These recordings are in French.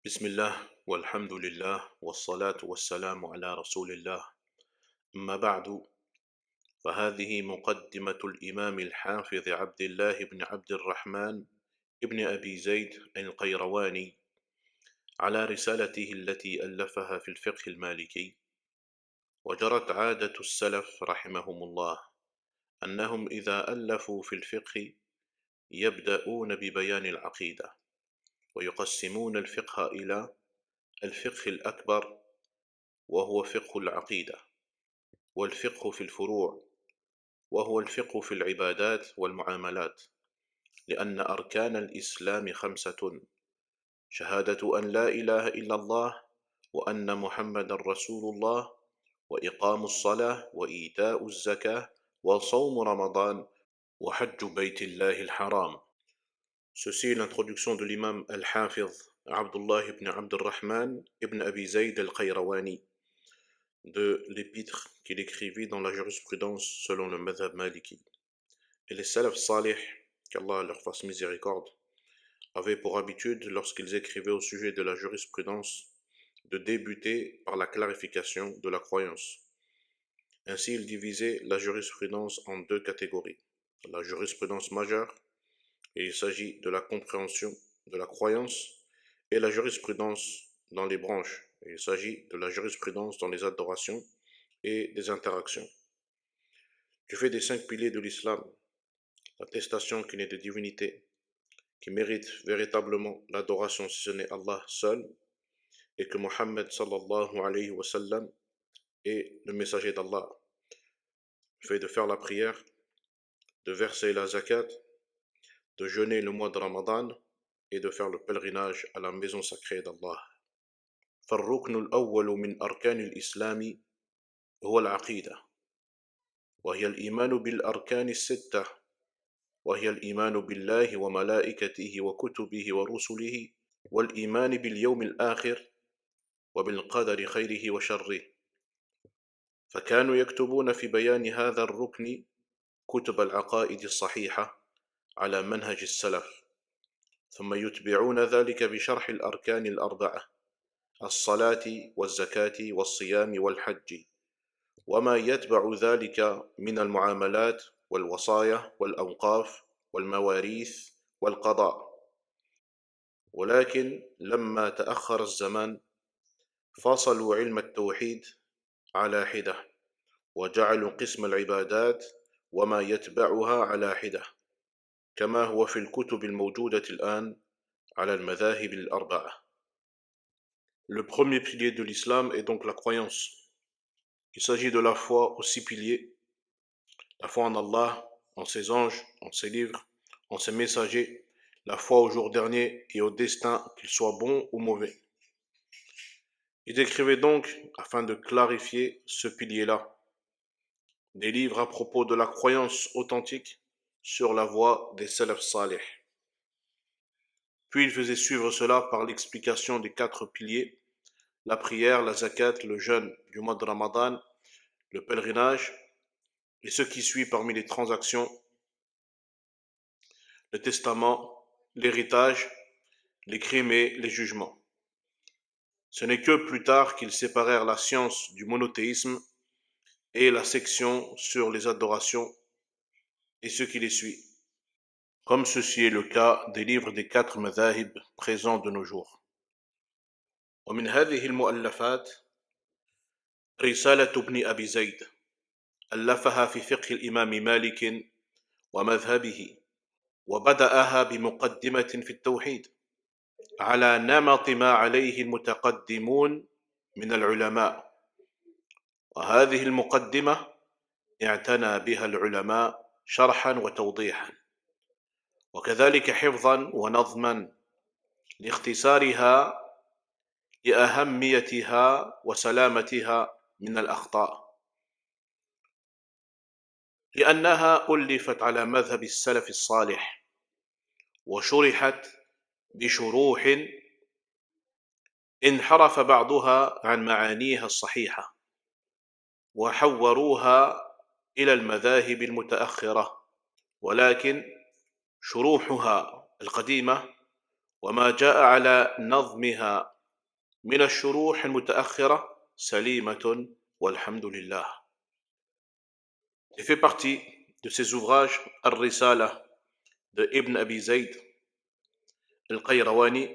بسم الله والحمد لله والصلاة والسلام على رسول الله. أما بعد، فهذه مقدمة الإمام الحافظ عبد الله بن عبد الرحمن ابن أبي زيد القيرواني على رسالته التي ألفها في الفقه المالكي. وجرت عادة السلف رحمهم الله أنهم إذا ألفوا في الفقه يبدأون ببيان العقيدة، ويقسمون الفقه إلى الفقه الأكبر وهو فقه العقيدة، والفقه في الفروع وهو الفقه في العبادات والمعاملات، لأن أركان الإسلام 5: شهادة أن لا إله إلا الله وأن محمدا رسول الله، وإقام الصلاة وإيتاء الزكاة وصوم رمضان وحج بيت الله الحرام. Ceci est l'introduction de l'imam al-Hafiz Abdullah ibn Abd al-Rahman ibn Abi Zayd al-Qayrawani, de l'épître qu'il écrivit dans la jurisprudence selon le madhab maliki. Et les salaf salih, qu'Allah leur fasse miséricorde, avaient pour habitude, lorsqu'ils écrivaient au sujet de la jurisprudence, de débuter par la clarification de la croyance. Ainsi, ils divisaient la jurisprudence en deux catégories. La jurisprudence majeure, et il s'agit de la compréhension de la croyance, et la jurisprudence dans les branches, et il s'agit de la jurisprudence dans les adorations et des interactions. Du fait des 5 piliers de l'islam, l'attestation qu'il n'est de divinité qui mérite véritablement l'adoration si ce n'est Allah seul, et que Mohammed sallallahu alayhi wa sallam est le messager d'Allah, le fait de faire la prière, de verser la zakat, de jeûner le mois de Ramadan et de faire le pèlerinage à la maison sacrée d'Allah. فالركن الأول من أركان الإسلام هو العقيدة، وهي الإيمان بالأركان الستة، وهي الإيمان بالله وملائكته وكتبه ورسله، والإيمان باليوم الآخر، وبالقدر خيره وشره. فكانوا يكتبون في بيان هذا الركن كتب العقائد الصحيحة على منهج السلف، ثم يتبعون ذلك بشرح الأركان الأربعة: الصلاة والزكاة والصيام والحج، وما يتبع ذلك من المعاملات والوصايا والأوقاف والمواريث والقضاء. ولكن لما تأخر الزمان فصلوا علم التوحيد على حدة، وجعلوا قسم العبادات وما يتبعها على حدة، كما هو في الكتب الموجودة الآن على المذاهب الأربعة. Le premier pilier de l'islam est donc la croyance. Il s'agit de la foi aux 6 piliers: la foi en Allah, en ses anges, en ses livres, en ses messagers, la foi au jour dernier et au destin, qu'il soit bon ou mauvais. Il décrivait donc, afin de clarifier ce pilier-là, des livres à propos de la croyance authentique sur la voie des salaf salih. Puis il faisait suivre cela par l'explication des 4 piliers: la prière, la zakat, le jeûne du mois de Ramadan, le pèlerinage, et ce qui suit parmi les transactions: le testament, l'héritage, les crimes et les jugements. Ce n'est que plus tard qu'ils séparèrent la science du monothéisme et la section sur les adorations et ce qui les suit, comme ceci est le cas des livres des 4 madhahib présents de nos jours. ومن هذه المؤلفات رسالة ابن أبي زيد ألفها في فقه الإمام مالك ومذهبه، وبدأها بمقدمة في التوحيد على نمط ما عليه المتقدمون من العلماء، وهذه المقدمة اعتنى بها العلماء شرحا وتوضيحا، وكذلك حفظا ونظما لاختصارها لأهميتها وسلامتها من الأخطاء، لأنها ألفت على مذهب السلف الصالح، وشرحت بشروح انحرف بعضها عن معانيها الصحيحة، وحوروها إلى المذاهب المتأخرة، ولكن شروحها القديمة وما جاء على نظمها من الشروح المتأخرة سليمة والحمد لله. Il fait partie de ces ouvrages Al-Risala de Ibn Abi Zayd Al-Qayrawani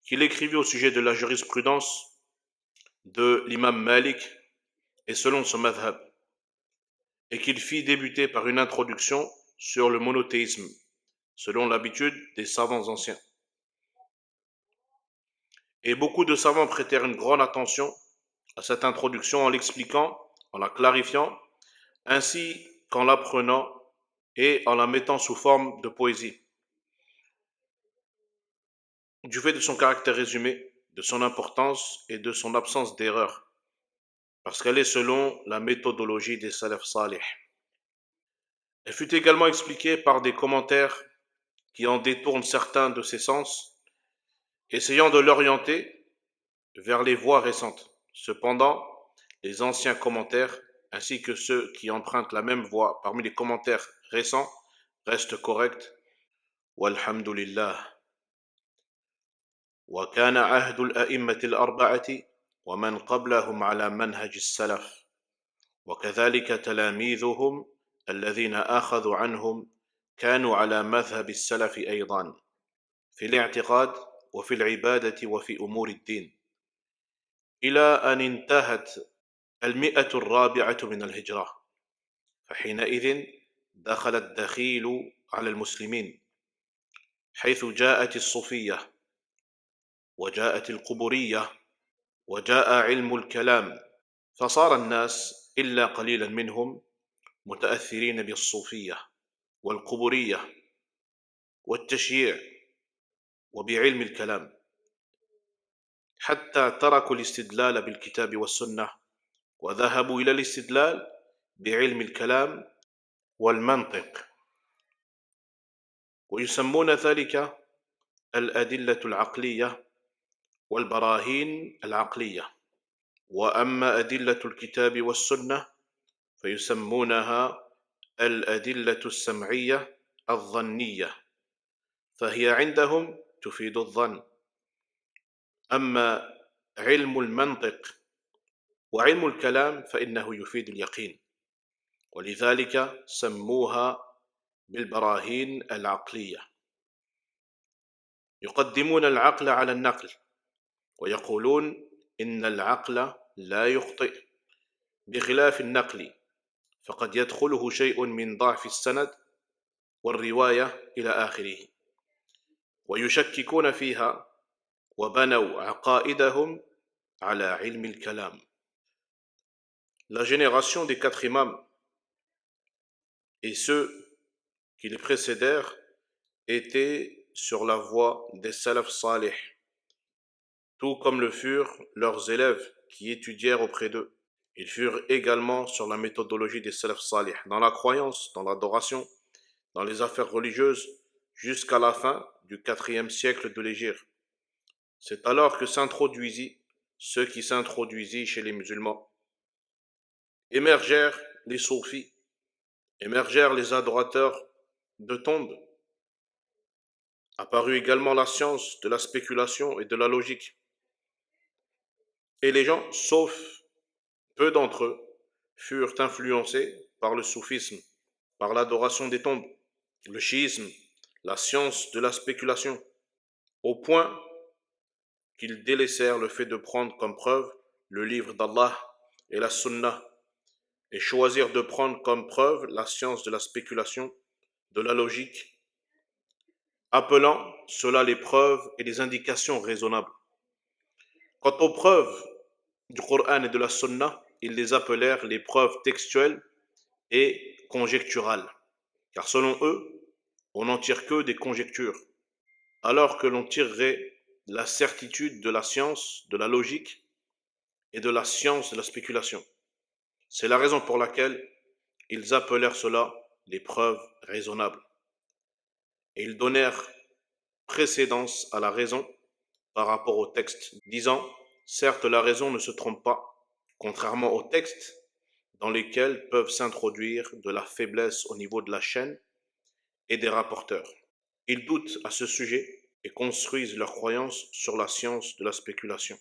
qu'il écrivit au sujet de la jurisprudence de l'imam Malik et selon son madhab, et qu'il fit débuter par une introduction sur le monothéisme, selon l'habitude des savants anciens. Et beaucoup de savants prêtèrent une grande attention à cette introduction en l'expliquant, en la clarifiant, ainsi qu'en l'apprenant et en la mettant sous forme de poésie. Du fait de son caractère résumé, de son importance et de son absence d'erreur, parce qu'elle est selon la méthodologie des salaf salih. Elle fut également expliquée par des commentaires qui en détournent certains de ses sens, essayant de l'orienter vers les voies récentes. Cependant, les anciens commentaires, ainsi que ceux qui empruntent la même voie parmi les commentaires récents, restent corrects. Walhamdulillah. وكان عهد الأئمة الأربعة ومن قبلهم على منهج السلف وكذلك تلاميذهم الذين أخذوا عنهم كانوا على مذهب السلف أيضا في الاعتقاد وفي العبادة وفي أمور الدين إلى أن انتهت 100 من الهجرة، فحينئذ دخل الدخيل على المسلمين حيث جاءت الصوفية وجاءت القبورية وجاء علم الكلام، فصار الناس إلا قليلا منهم متأثرين بالصوفية والقبورية والتشييع وبعلم الكلام، حتى تركوا الاستدلال بالكتاب والسنة وذهبوا إلى الاستدلال بعلم الكلام والمنطق، ويسمون ذلك الأدلة العقلية والبراهين العقلية. وأما أدلة الكتاب والسنة فيسمونها الأدلة السمعية الظنية، فهي عندهم تفيد الظن. أما علم المنطق وعلم الكلام فإنه يفيد اليقين، ولذلك سموها بالبراهين العقلية. يقدمون العقل على النقل ويقولون إن العقل لا يخطئ بخلاف النقل، فقد يدخله شيء من ضعف السند والرواية إلى آخره، ويشككون فيها وبنوا عقائدهم على علم الكلام. La génération des 4 imams et ceux qui les précédèrent étaient sur la voie des salaf salih, tout comme le furent leurs élèves qui étudièrent auprès d'eux. Ils furent également sur la méthodologie des salaf salih, dans la croyance, dans l'adoration, dans les affaires religieuses, jusqu'à la fin du 4e siècle de l'Hégire. C'est alors que s'introduisit ce qui s'introduisit chez les musulmans. Émergèrent les soufis, émergèrent les adorateurs de tombes. Apparut également la science de la spéculation et de la logique. Et les gens, sauf peu d'entre eux, furent influencés par le soufisme, par l'adoration des tombes, le chiisme, la science de la spéculation, au point qu'ils délaissèrent le fait de prendre comme preuve le livre d'Allah et la sunna, et choisirent de prendre comme preuve la science de la spéculation, de la logique, appelant cela les preuves et les indications raisonnables. Quant aux preuves du Coran et de la Sunna, ils les appelèrent les preuves textuelles et conjecturales, car selon eux, on n'en tire que des conjectures, alors que l'on tirerait la certitude de la science, de la logique et de la science de la spéculation. C'est la raison pour laquelle ils appelèrent cela les preuves raisonnables. Et ils donnèrent précédence à la raison par rapport au texte, disant, certes la raison ne se trompe pas, contrairement aux textes dans lesquels peuvent s'introduire de la faiblesse au niveau de la chaîne et des rapporteurs. Ils doutent à ce sujet et construisent leurs croyances sur la science de la spéculation.